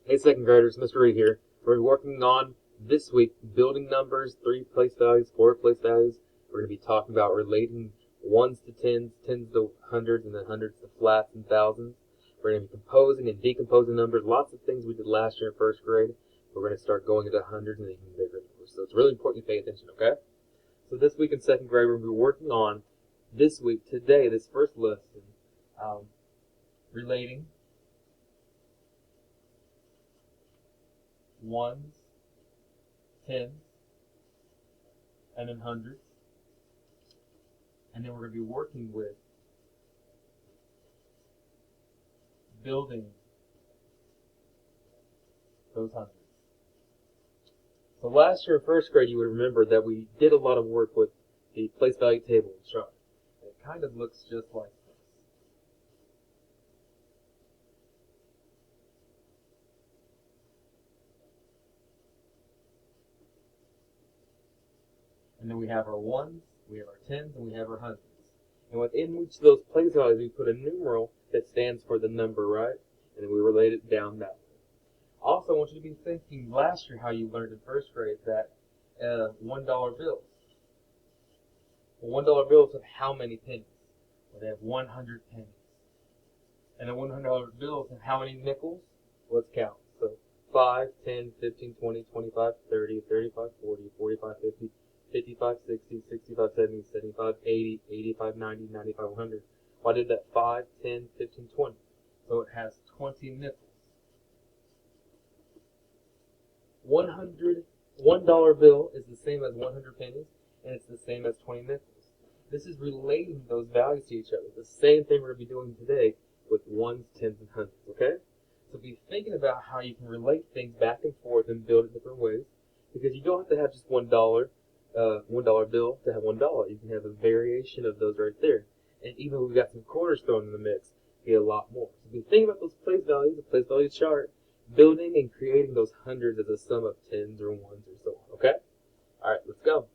Hey, second graders, Mr. Reed here. We're working on this week building numbers, 3 place values, 4 place values. We're going to be talking about relating ones to tens, tens to hundreds, and then hundreds to flats and thousands. We're going to be composing and decomposing numbers, lots of things we did last year in first grade. We're going to start going into hundreds and even bigger numbers. So it's really important you pay attention, okay? So this week in second grade, we're going to be working on today, this first lesson, relating ones, tens, and then hundreds. And then we're going to be working with building those hundreds. So last year in first grade, you would remember that we did a lot of work with the place value table and chart. It kind of looks just like this. And then we have our ones, we have our tens, and we have our hundreds. And within each of those place values, we put a numeral that stands for the number, right? And then we relate it down that way. Also, I want you to be thinking last year how you learned in first grade that $1 bills. Well, $1 bills have how many pennies? Well, they have 100 pennies. And the $100 bills have how many nickels? Let's count. So 5, 10, 15, 20, 25, 30, 35, 40, 45, 50, 55, 60, 65, 70, 75, 80, 85, 90, 95, 100. Why did that 5, 10, 15, 20? So it has 20 nickels. $1 bill is the same as 100 pennies, and it's the same as 20 nickels. This is relating those values to each other. The same thing we're going to be doing today with ones, tens, and hundreds, okay? So be thinking about how you can relate things back and forth and build it different ways, because you don't have to have just $1 bill to have $1. You can have a variation of those right there. And even if we've got some quarters thrown in the mix, you get a lot more. So be thinking about those place values, the place value chart, building and creating those hundreds as a sum of tens or ones or so on, okay? All right, let's go.